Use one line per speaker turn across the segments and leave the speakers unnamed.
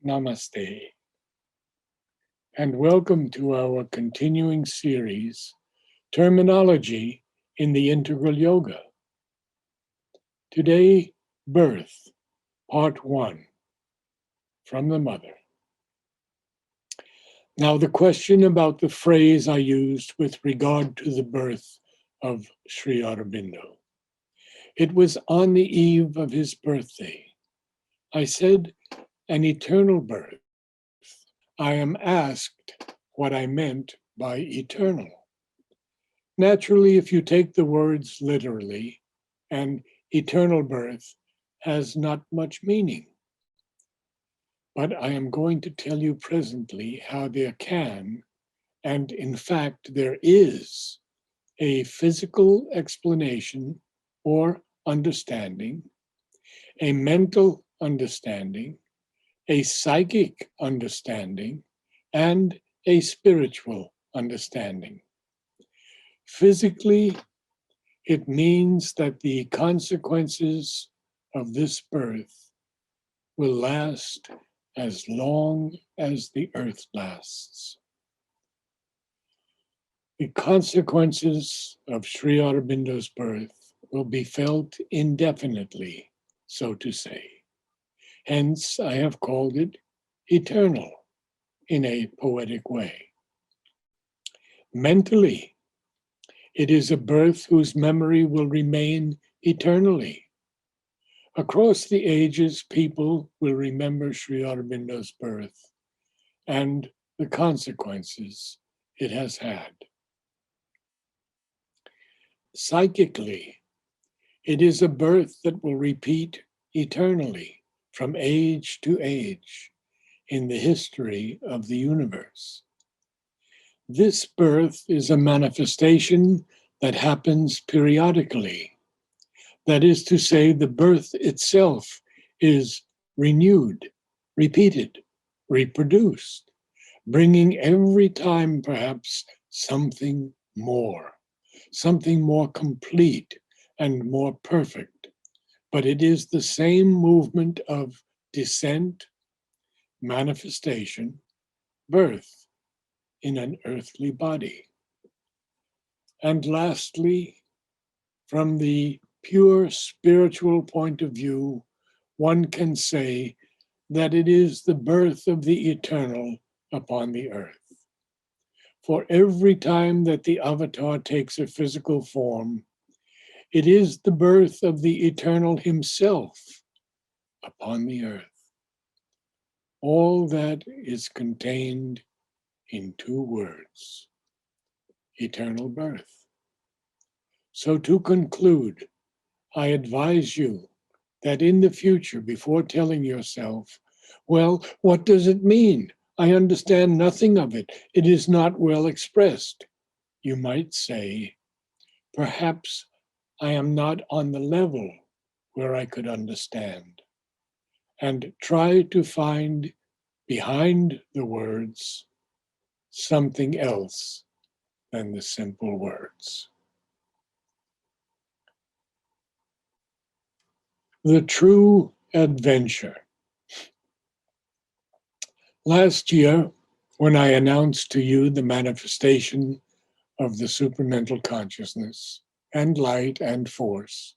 Namaste, and welcome to our continuing series, Terminology in the Integral Yoga. Today, Birth, Part 1, from the Mother. Now, the question about the phrase I used with regard to the birth of Sri Aurobindo. It was on the eve of his birthday. I said, an eternal birth. I am asked what I meant by eternal. Naturally, if you take the words literally, an eternal birth has not much meaning. But I am going to tell you presently how there can, and in fact there is, a physical explanation or understanding, a mental understanding, a psychic understanding, and a spiritual understanding. Physically, it means that the consequences of this birth will last as long as the earth lasts. The consequences of Sri Aurobindo's birth will be felt indefinitely, so to say. Hence, I have called it eternal in a poetic way. Mentally, it is a birth whose memory will remain eternally. Across the ages, people will remember Sri Aurobindo's birth and the consequences it has had. Psychically, it is a birth that will repeat eternally from age to age in the history of the universe. This birth is a manifestation that happens periodically. That is to say, the birth itself is renewed, repeated, reproduced, bringing every time perhaps something more complete and more perfect. But it is the same movement of descent, manifestation, birth in an earthly body. And lastly, from the pure spiritual point of view, one can say that it is the birth of the eternal upon the earth. For every time that the avatar takes a physical form, it is the birth of the eternal himself upon the earth. All that is contained in two words: eternal birth. So to conclude, I advise you that in the future, before telling yourself, well, what does it mean? I understand nothing of it. It is not well expressed. You might say, perhaps I am not on the level where I could understand. And try to find behind the words something else than the simple words. The true adventure. Last year, when I announced to you the manifestation of the supramental consciousness and light and force,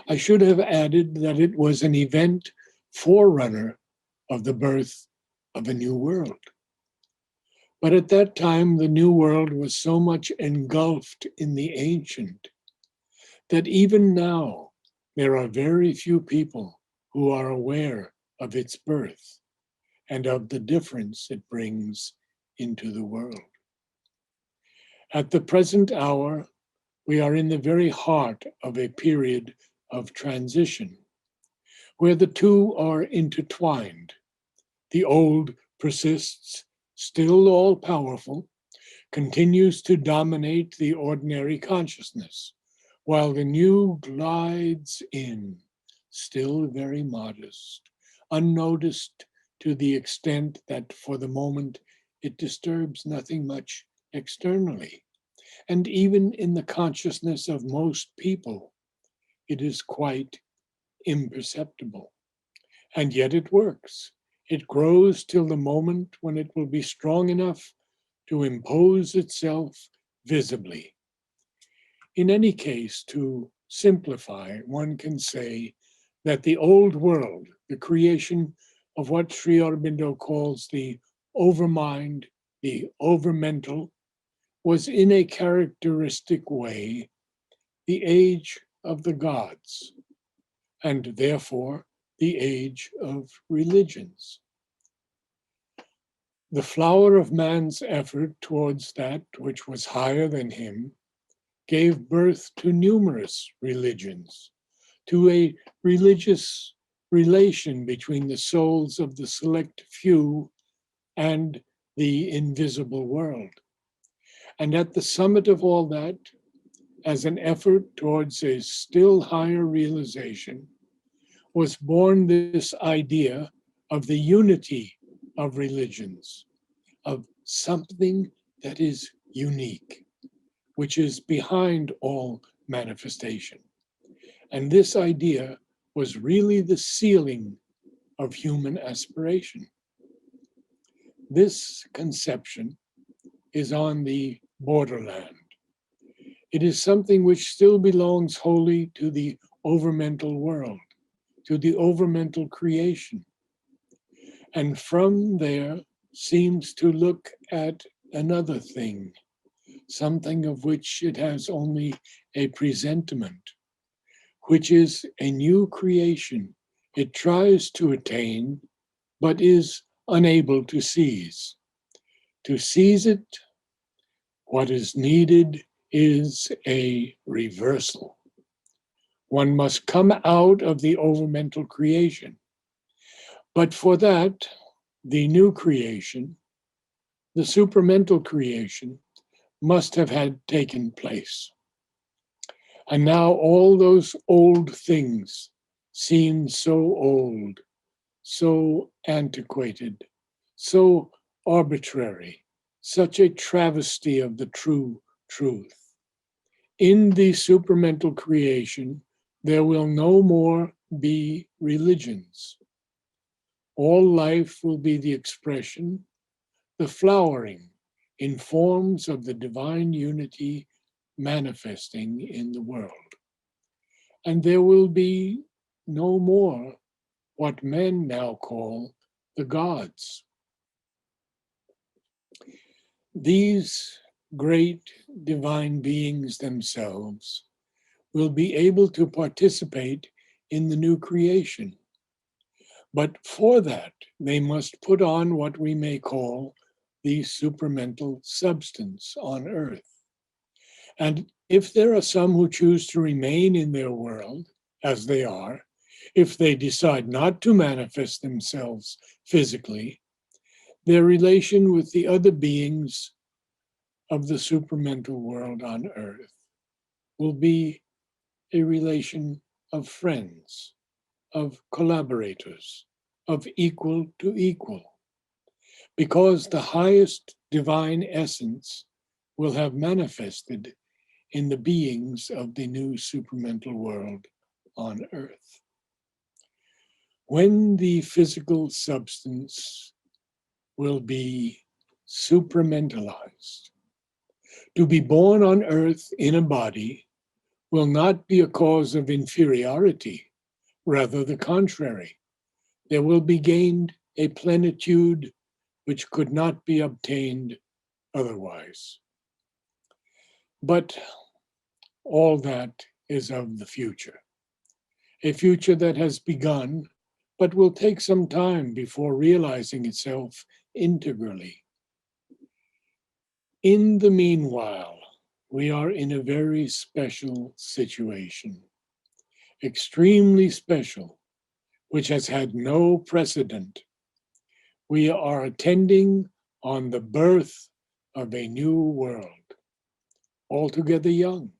I should have added that it was an event forerunner of the birth of a new world. But at that time, the new world was so much engulfed in the ancient that even now there are very few people who are aware of its birth and of the difference it brings into the world. At the present hour, we are in the very heart of a period of transition, where the two are intertwined. The old persists, still all-powerful, continues to dominate the ordinary consciousness, while the new glides in, still very modest, unnoticed to the extent that for the moment it disturbs nothing much externally. And even in the consciousness of most people, it is quite imperceptible. And yet it works. It grows till the moment when it will be strong enough to impose itself visibly. In any case, to simplify, one can say that the old world, the creation of what Sri Aurobindo calls the overmind, the overmental, was in a characteristic way the age of the gods, and therefore the age of religions. The flower of man's effort towards that which was higher than him gave birth to numerous religions, to a religious relation between the souls of the select few and the invisible world. And at the summit of all that, as an effort towards a still higher realization, was born this idea of the unity of religions, of something that is unique, which is behind all manifestation. And this idea was really the ceiling of human aspiration. This conception is on the borderland. It is something which still belongs wholly to the overmental world, to the overmental creation. And from there seems to look at another thing, something of which it has only a presentiment, which is a new creation it tries to attain, but is unable to seize. To seize it, what is needed is a reversal. One must come out of the overmental creation. But for that, the new creation, the supramental creation, must have had taken place. And now all those old things seem so old, so antiquated, so arbitrary, such a travesty of the true truth. In the supramental creation, there will no more be religions. All life will be the expression, the flowering in forms of the divine unity manifesting in the world. And there will be no more what men now call the gods. These great divine beings themselves will be able to participate in the new creation. But for that, they must put on what we may call the supramental substance on earth. And if there are some who choose to remain in their world as they are, if they decide not to manifest themselves physically, their relation with the other beings of the supramental world on earth will be a relation of friends, of collaborators, of equal to equal, because the highest divine essence will have manifested in the beings of the new supramental world on earth. When the physical substance will be supramentalized, to be born on earth in a body will not be a cause of inferiority, rather the contrary. There will be gained a plenitude which could not be obtained otherwise. But all that is of the future, a future that has begun, but will take some time before realizing itself integrally. In the meanwhile, we are in a very special situation, extremely special, which has had no precedent. We are attending on the birth of a new world, altogether young,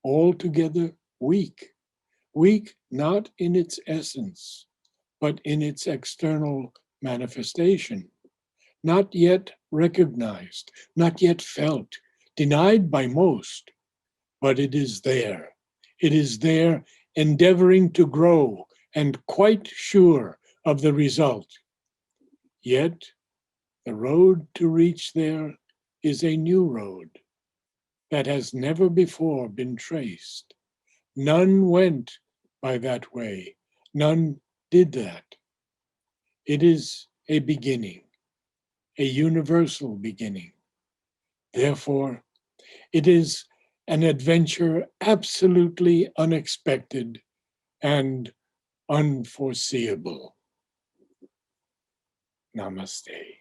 altogether weak, weak not in its essence, but in its external manifestation, not yet recognized, not yet felt, denied by most, but it is there. It is there endeavoring to grow and quite sure of the result. Yet the road to reach there is a new road that has never before been traced. None went by that way. None did that. It is a beginning, a universal beginning. Therefore, it is an adventure absolutely unexpected and unforeseeable. Namaste.